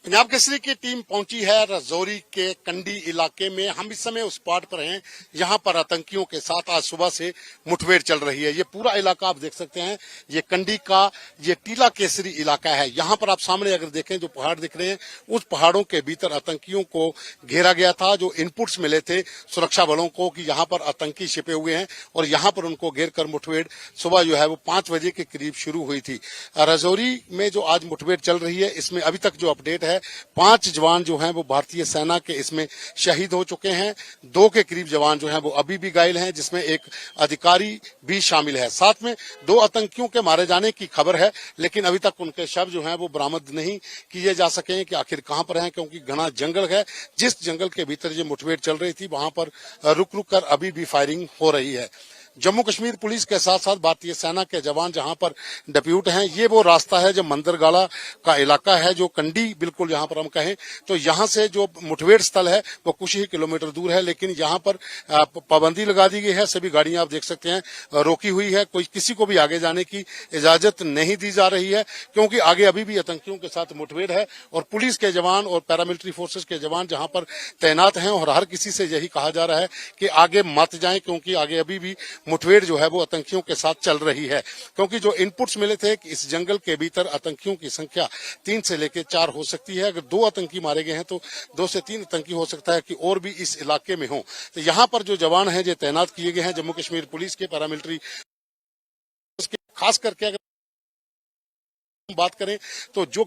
पंजाब केसरी की टीम पहुंची है राजौरी के कंडी इलाके में। हम इस समय उस स्पॉट पर हैं यहां पर आतंकियों के साथ आज सुबह से मुठभेड़ चल रही है। ये पूरा इलाका आप देख सकते हैं, ये कंडी का ये टीला केसरी इलाका है। यहां पर आप सामने अगर देखें जो पहाड़ दिख रहे हैं, उस पहाड़ों के भीतर आतंकियों को घेरा गया था। जो इनपुट्स मिले थे सुरक्षा बलों को कि यहाँ पर आतंकी छिपे हुए हैं और यहाँ पर उनको घेर कर मुठभेड़ सुबह जो है वो 5 बजे के करीब शुरू हुई थी। राजौरी में जो आज मुठभेड़ चल रही है, इसमें अभी तक जो अपडेट है 5 जवान जो हैं वो भारतीय सेना के इसमें शहीद हो चुके हैं। 2 के करीब जवान जो हैं वो अभी भी घायल हैं, जिसमें एक अधिकारी भी शामिल है। साथ में 2 आतंकियों के मारे जाने की खबर है, लेकिन अभी तक उनके शव जो हैं वो बरामद नहीं किए जा सके हैं कि आखिर कहां पर हैं, क्योंकि घना जंगल है। जिस जंगल के भीतर ये मुठभेड़ चल रही थी वहां पर रुक रुक कर अभी भी फायरिंग हो रही है। जम्मू कश्मीर पुलिस के साथ साथ भारतीय सेना के जवान जहां पर डिप्यूट हैं, ये वो रास्ता है जो मंदरगाला का इलाका है, जो कंडी बिल्कुल यहां पर हम कहें तो यहां से जो मुठभेड़ स्थल है वो कुछ ही किलोमीटर दूर है, लेकिन यहां पर पाबंदी लगा दी गई है। सभी गाड़ियां आप देख सकते हैं रोकी हुई है, कोई किसी को भी आगे जाने की इजाजत नहीं दी जा रही है, क्योंकि आगे अभी भी आतंकियों के साथ मुठभेड़ है और पुलिस के जवान और पैरामिलिट्री फोर्सेस के जवान जहां पर तैनात हैं और हर किसी से यही कहा जा रहा है कि आगे मत जाएं, क्योंकि आगे अभी भी मुठभेड़ जो है वो आतंकियों के साथ चल रही है। क्योंकि जो इनपुट्स मिले थे कि इस जंगल के भीतर आतंकियों की संख्या 3 से लेकर 4 हो सकती है। अगर 2 आतंकी मारे गए हैं तो 2 से 3 आतंकी हो सकता है कि और भी इस इलाके में हो। तो यहाँ पर जो जवान हैं जो तैनात किए गए हैं जम्मू कश्मीर पुलिस के पैरामिलिट्री खास करके अगर बात करें तो जो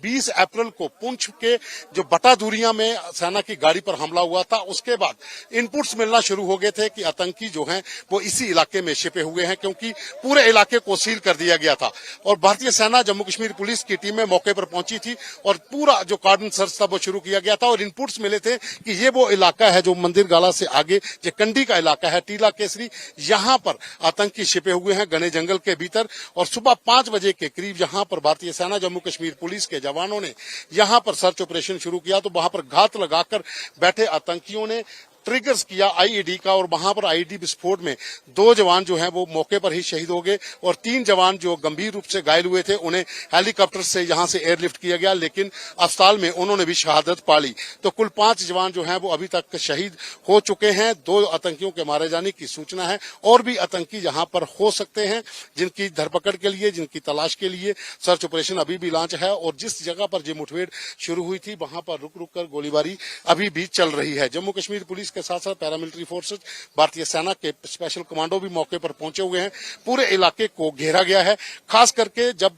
20 अप्रैल को पुंछ के जो बटा दूरियां में सेना की गाड़ी पर हमला हुआ था, उसके बाद इनपुट्स मिलना शुरू हो गए थे कि आतंकी जो हैं वो इसी इलाके में छिपे हुए हैं, क्योंकि पूरे इलाके को सील कर दिया गया था। और भारतीय सेना जम्मू कश्मीर पुलिस की टीमें मौके पर पहुंची थी और पूरा जो कार्डन सर्च था वो शुरू किया गया था। और इनपुट्स मिले थे कि ये वो इलाका है जो मंदिर गाला से आगे जो कंडी का इलाका है, टीला केसरी, यहाँ पर आतंकी छिपे हुए हैं घने जंगल के भीतर। और सुबह 5 बजे के करीब यहाँ पर भारतीय सेना जम्मू कश्मीर पुलिस के जवानों ने यहां पर सर्च ऑपरेशन शुरू किया, तो वहां पर घात लगाकर बैठे आतंकियों ने ट्रिगर्स किया आईईडी का और वहां पर आईईडी विस्फोट में 2 जवान जो हैं वो मौके पर ही शहीद हो गए और 3 जवान जो गंभीर रूप से घायल हुए थे उन्हें हेलीकॉप्टर से यहां से एयरलिफ्ट किया गया, लेकिन अस्पताल में उन्होंने भी शहादत पा ली। तो कुल 5 जवान जो हैं वो अभी तक शहीद हो चुके हैं। 2 आतंकियों के मारे जाने की सूचना है और भी आतंकी यहां पर हो सकते हैं, जिनकी धरपकड़ के लिए, जिनकी तलाश के लिए सर्च ऑपरेशन अभी भी लॉन्च है। और जिस जगह पर ये मुठभेड़ शुरू हुई थी वहां पर रुक रुक कर गोलीबारी अभी भी चल रही है। जम्मू कश्मीर पुलिस के साथ साथ पैरामिलिट्री फोर्सेस, भारतीय सेना के स्पेशल कमांडो भी मौके पर पहुंचे हुए हैं। पूरे इलाके को घेरा गया है। खास करके जब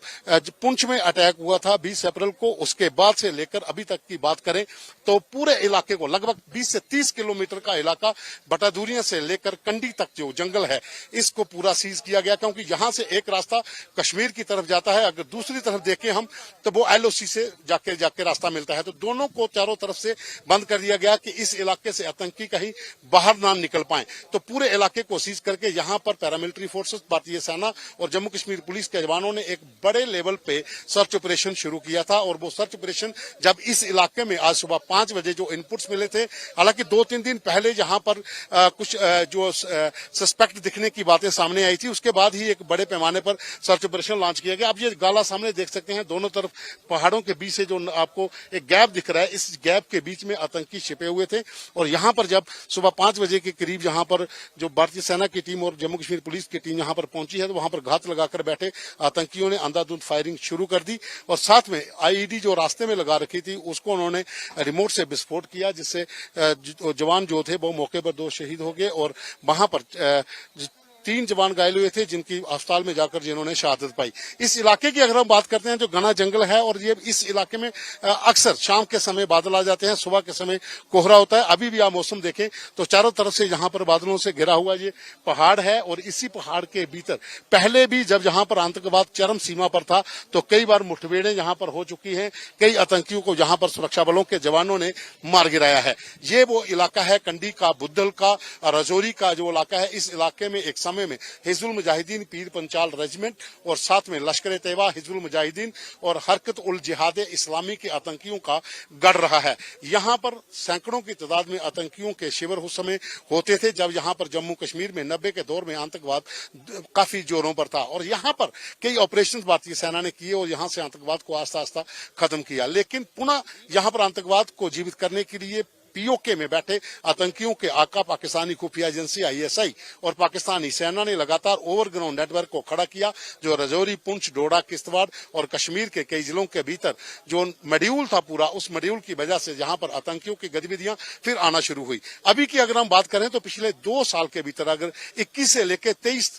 पुंछ में अटैक हुआ था 20 अप्रैल को, उसके बाद से लेकर अभी तक की बात करें तो पूरे इलाके को लगभग 20 से 30 किलोमीटर का इलाका बटादूरिया से लेकर कंडी तक जो जंगल है इसको पूरा सीज किया गया, क्योंकि यहां से एक रास्ता कश्मीर की तरफ जाता है, अगर दूसरी तरफ देखें हम तो वो एलओसी से जाके रास्ता मिलता है। तो दोनों को चारों तरफ से बंद कर दिया गया कि इस इलाके से आतंकी कहीं बाहर ना निकल पाए। तो पूरे इलाके को सीज करके यहां पर पैरामिलिट्री फोर्सेस, भारतीय सेना और जम्मू कश्मीर पुलिस के जवानों ने एक बड़े लेवल पे सर्च ऑपरेशन शुरू किया था। और वो सर्च ऑपरेशन जब इस इलाके में आज सुबह 5 बजे जो इनपुट्स मिले थे, हालांकि 2-3 दिन पहले यहां पर कुछ जो सस्पेक्ट दिखने की बातें सामने आई थी, उसके बाद ही एक बड़े पैमाने पर सर्च ऑपरेशन लॉन्च किया गया। अब ये गाला सामने देख सकते हैं, दोनों तरफ पहाड़ों के बीच से जो आपको एक गैप दिख रहा है, इस गैप के बीच में आतंकी छिपे हुए थे। और यहां पर जब सुबह 5 बजे के करीब यहाँ पर जो भारतीय सेना की टीम और जम्मू कश्मीर पुलिस की टीम यहाँ पर पहुंची है, तो वहां पर घात लगाकर बैठे आतंकियों ने अंधाधुंध फायरिंग शुरू कर दी और साथ में आईईडी जो रास्ते में लगा रखी थी उसको उन्होंने रिमोट से विस्फोट किया, जिससे जवान जो थे वो मौके पर 2 शहीद हो गए और वहां पर 3 जवान घायल हुए थे, जिनकी अस्पताल में जाकर जिन्होंने शहादत पाई। इस इलाके की अगर हम बात करते हैं, जो घना जंगल है और ये इस इलाके में अक्सर शाम के समय बादल आ जाते हैं, सुबह के समय कोहरा होता है। अभी भी आप मौसम देखें तो चारों तरफ से यहाँ पर बादलों से घिरा हुआ ये पहाड़ है और इसी पहाड़ के भीतर पहले भी जब यहाँ पर आतंकवाद चरम सीमा पर था तो कई बार मुठभेड़ें यहाँ पर हो चुकी हैं। कई आतंकियों को यहाँ पर सुरक्षा बलों के जवानों ने मार गिराया है। ये वो इलाका है कंडी का, बुद्धल का, राजौरी का जो इलाका है। इस इलाके में एक कारनामे में हिजबुल मुजाहिदीन पीर पंचाल रेजिमेंट और साथ में लश्कर तैयबा, हिजबुल मुजाहिदीन और हरकत उल जिहाद इस्लामी के आतंकियों का गढ़ रहा है। यहाँ पर सैकड़ों की तादाद में आतंकियों के शिविर उस समय होते थे जब यहाँ पर जम्मू कश्मीर में 90 के दौर में आतंकवाद काफी जोरों पर था और यहाँ पर कई ऑपरेशन भारतीय सेना ने किए और यहाँ से आतंकवाद को आस्ता आस्ता खत्म किया। लेकिन पुनः यहाँ पर आतंकवाद को जीवित करने के लिए पीओके में बैठे आतंकियों के आका पाकिस्तानी खुफिया एजेंसी आईएसआई और पाकिस्तानी सेना ने लगातार ओवरग्राउंड नेटवर्क को खड़ा किया, जो रजौरी, पुंछ, डोडा, किश्तवाड़ और कश्मीर के कई जिलों के भीतर जो मॉड्यूल था पूरा, उस मॉड्यूल की वजह से जहां पर आतंकियों की गतिविधियां फिर आना शुरू हुई। अभी की अगर हम बात करें तो पिछले 2 साल के भीतर, अगर 21 से लेकर 23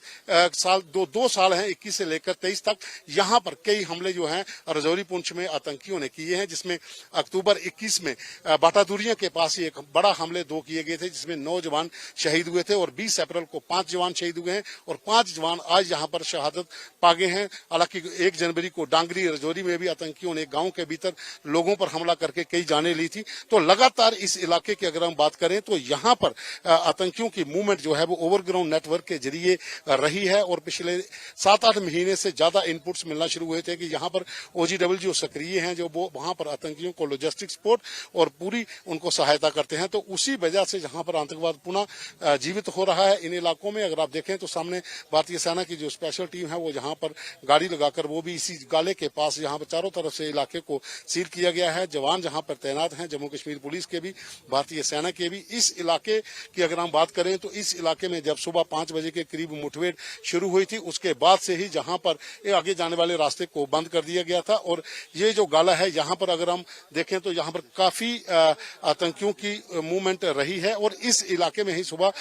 साल, दो साल हैं 21 से लेकर 23 तक, यहाँ पर कई हमले जो हैं रजौरी, पुंछ में आतंकियों ने किए हैं, जिसमें अक्टूबर 21 में बाटादूरिया के एक बड़ा हमले 2 किए गए थे जिसमें 9 जवान शहीद हुए थे और 20 अप्रैल को 5 जवान शहीद हुए हैं और 5 जवान आज यहां पर शहादत पा गए हैं। हालांकि 1 जनवरी को डांगरी, रजौरी में भी आतंकियों ने गांव के भीतर लोगों पर हमला करके कई जानें ली थी। तो लगातार इस इलाके की अगर हम बात करें तो यहां पर आतंकियों की मूवमेंट जो है वो ओवरग्राउंड नेटवर्क के जरिए रही है और पिछले 7-8 महीने से ज्यादा इनपुट्स मिलना शुरू हुए थे कि यहां पर OGW जो सक्रिय हैं, जो वो वहां पर आतंकियों को लॉजिस्टिक सपोर्ट और पूरी उनको सहायता करते हैं। तो उसी वजह से जहां पर आतंकवाद पुनः जीवित हो रहा है इन इलाकों में। अगर आप देखें तो सामने भारतीय सेना की जो स्पेशल टीम है वो जहां पर गाड़ी लगाकर वो भी इसी गाले के पास जहां पर चारों तरफ से इलाके को सील किया गया है। जवान जहां पर तैनात हैं, जम्मू कश्मीर पुलिस के भी, भारतीय सेना के भी। इस इलाके की अगर हम बात करें तो इस इलाके में जब सुबह 5 बजे के करीब मुठभेड़ शुरू हुई थी, उसके बाद से ही जहां पर आगे जाने वाले रास्ते को बंद कर दिया गया था और ये जो गाला है यहाँ पर अगर हम देखें तो यहाँ पर काफी आतंकियों की मूवमेंट रही है और इस इलाके में ही सुबह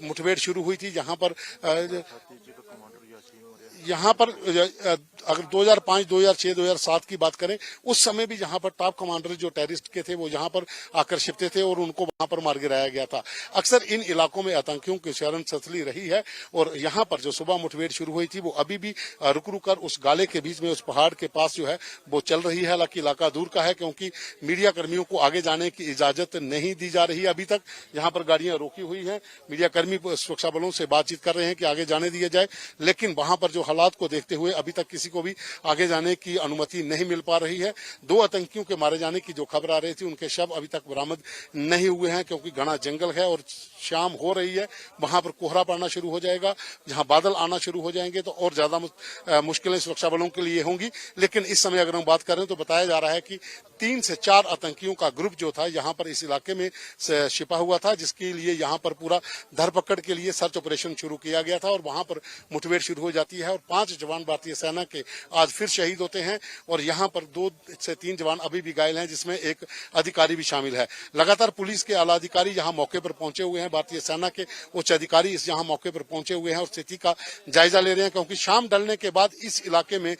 मुठभेड़ शुरू हुई थी। जहां पर अगर 2005, 2006, 2007 की बात करें, उस समय भी यहाँ पर टॉप कमांडर जो टेररिस्ट के थे वो यहाँ पर आकर छिपते थे और उनको वहां पर मार गिराया गया था। अक्सर इन इलाकों में आतंकियों की शरण सतली रही है और यहाँ पर जो सुबह मुठभेड़ शुरू हुई थी वो अभी भी रुक रुक कर उस गाले के बीच में, उस पहाड़ के पास जो है वो चल रही है। हालांकि इलाका दूर का है क्योंकि मीडिया कर्मियों को आगे जाने की इजाजत नहीं दी जा रही। अभी तक यहाँ पर गाड़ियां रोकी हुई हैं, मीडिया कर्मी सुरक्षा बलों से बातचीत कर रहे हैं कि आगे जाने दिया जाए, लेकिन वहां पर जो हालात को देखते हुए अभी तक किसी को भी आगे जाने की अनुमति नहीं मिल पा रही है। 2 आतंकियों के मारे जाने की जो खबर आ रही थी, उनके शव अभी तक बरामद नहीं हुए हैं क्योंकि घना जंगल है और शाम हो रही है। वहां पर कोहरा पड़ना शुरू हो जाएगा, जहां बादल आना शुरू हो जाएंगे तो और ज्यादा मुश्किलें सुरक्षा बलों के लिए होंगी। लेकिन इस समय अगर हम बात करें तो बताया जा रहा है कि 3 से 4 आतंकियों का ग्रुप जो था यहाँ पर इस इलाके में छिपा हुआ था, जिसके लिए यहाँ पर पूरा धरपकड़ के लिए सर्च ऑपरेशन शुरू किया गया था और वहां पर मुठभेड़ शुरू हो जाती है और 5 जवान भारतीय सेना के आज फिर शहीद होते हैं और यहाँ पर 2 से 3 जवान अभी भी घायल हैं, जिसमें एक अधिकारी भी शामिल है। लगातार पुलिस के आला अधिकारी यहाँ मौके पर पहुंचे हुए हैं, भारतीय सेना के उच्च अधिकारी इस यहाँ मौके पर पहुंचे हुए हैं और स्थिति का जायजा ले रहे हैं क्योंकि शाम ढलने के बाद इस इलाके में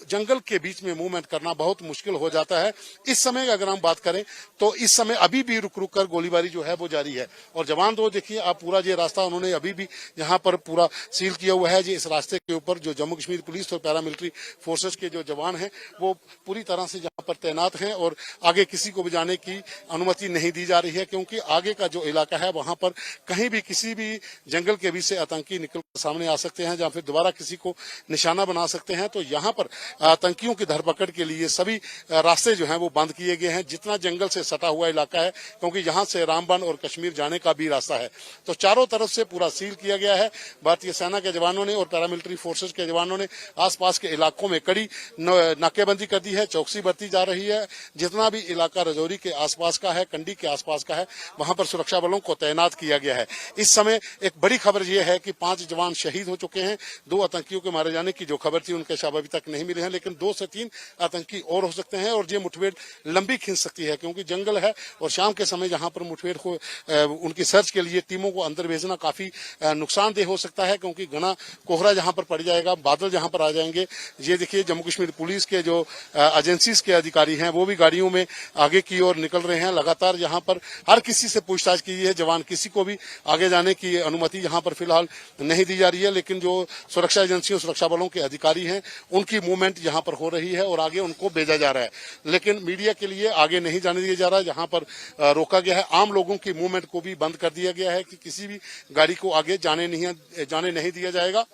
जंगल के बीच में मूवमेंट करना बहुत मुश्किल हो जाता है। इस समय अगर हम बात करें तो इस समय अभी भी रुक रुक कर गोलीबारी जो है वो जारी है और जवान तो देखिए आप पूरा ये रास्ता उन्होंने अभी भी यहाँ पर पूरा सील किया हुआ है। इस रास्ते के ऊपर जो जम्मू कश्मीर पुलिस और पैरामिलिट्री फोर्सेस के जो जवान हैं वो पूरी तरह से यहाँ पर तैनात हैं और आगे किसी को भी जाने की अनुमति नहीं दी जा रही है क्योंकि आगे का जो इलाका है वहां पर कहीं भी किसी भी जंगल के बीच से आतंकी निकल सामने आ सकते हैं, जहां फिर दोबारा किसी को निशाना बना सकते हैं। तो यहाँ पर आतंकियों की धरपकड़ के लिए सभी रास्ते जो हैं वो बंद किए गए हैं, जितना जंगल से सटा हुआ इलाका है, क्योंकि यहाँ से रामबन और कश्मीर जाने का भी रास्ता है। तो चारों तरफ से पूरा सील किया गया है। भारतीय सेना के जवानों ने और पैरामिलिट्री फोर्सेस के जवानों ने आसपास के इलाकों में कड़ी नाकेबंदी कर दी है, चौकसी बरती जा रही है। जितना भी इलाका रजौरी के आसपास का है, कंडी के आसपास का है, वहां पर सुरक्षा बलों को तैनात किया गया है। इस समय एक बड़ी खबर यह है कि 5 जवान शहीद हो चुके हैं। 2 आतंकियों के मारे जाने की जो खबर थी उनके शव अभी तक नहीं मिले हैं, लेकिन 2 से 3 आतंकी और हो सकते हैं और ये मुठभेड़ लंबी खिंच सकती है क्योंकि जंगल है और शाम के समय जहां पर मुठभेड़ को उनकी सर्च के लिए टीमों को अंदर भेजना काफी नुकसानदेह हो सकता है क्योंकि घना कोहरा जहां पर पड़ जाएगा, बादल जहां पर आ जाएंगे। ये देखिए जम्मू कश्मीर पुलिस के जो एजेंसीज के अधिकारी हैं वो भी गाड़ियों में आगे की ओर निकल रहे हैं। लगातार यहाँ पर हर किसी से पूछताछ की है जवान, किसी को भी आगे जाने की अनुमति यहाँ पर फिलहाल नहीं दी जा रही है, लेकिन जो सुरक्षा एजेंसियों सुरक्षा बलों के अधिकारी हैं उनकी मूवमेंट यहाँ पर हो रही है और आगे उनको भेजा जा रहा है। लेकिन लेकिन मीडिया के लिए आगे नहीं जाने दिया जा रहा है। यहाँ पर रोका गया है। आम लोगों की मूवमेंट को भी बंद कर दिया गया है कि किसी भी गाड़ी को आगे जाने नहीं दिया जाएगा।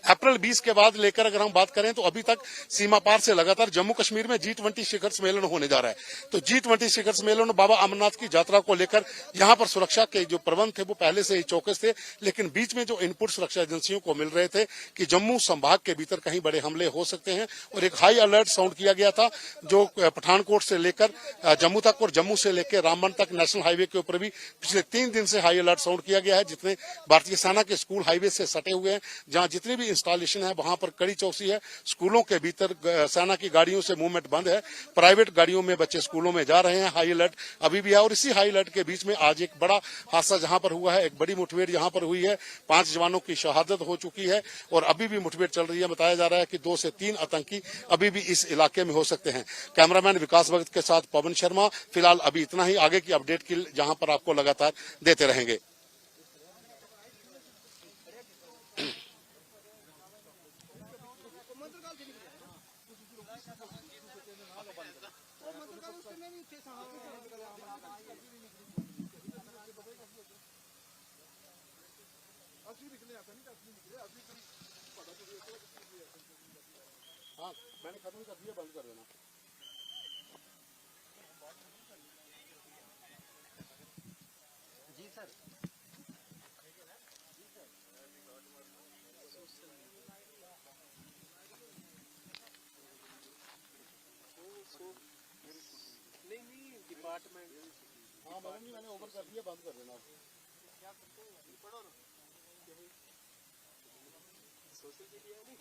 अप्रैल 20 के बाद लेकर अगर हम बात करें तो अभी तक सीमा पार से लगातार जम्मू कश्मीर में G20 शिखर सम्मेलन होने जा रहा है। तो G20 शिखर सम्मेलन बाबा अमरनाथ की यात्रा को लेकर यहाँ पर सुरक्षा के जो प्रबंध थे वो पहले से ही चौकस थे, लेकिन बीच में जो इनपुट सुरक्षा एजेंसियों को मिल रहे थे कि जम्मू संभाग के भीतर कहीं बड़े हमले हो सकते हैं और एक हाई अलर्ट साउंड किया गया था, जो पठानकोट से लेकर जम्मू तक और जम्मू से लेकर रामबन तक नेशनल हाईवे के ऊपर भी पिछले 3 दिन से हाई अलर्ट साउंड किया गया है। जितने भारतीय सेना के स्कूल हाईवे से सटे हुए हैं, जहां जितनी भी इंस्टॉलेशन है वहां पर कड़ी चौकसी है। स्कूलों के भीतर सेना की गाड़ियों से मूवमेंट बंद है। प्राइवेट गाड़ियों में बच्चे स्कूलों में जा रहे हैं। हाई अलर्ट अभी भी है और इसी हाई अलर्ट के बीच में आज एक बड़ा हादसा जहां पर हुआ है, एक बड़ी मुठभेड़ यहां पर हुई है। 5 जवानों की शहादत हो चुकी है और अभी भी मुठभेड़ चल रही है। बताया जा रहा है कि 2 से 3 आतंकी अभी भी इस इलाके में हो सकते हैं। कैमरामैन विकास भगत के साथ पवन शर्मा। फिलहाल अभी इतना ही, आगे की अपडेट की जहां पर आपको लगातार देते रहेंगे। हाँ, मैंने खत्म कर दिया, बंद कर देना। जी सर। नहीं डिपार्टमेंट। हाँ मैंने ओवर कर दिया, बंद कर देना। क्या पढ़ो ना सोशल मीडिया नहीं।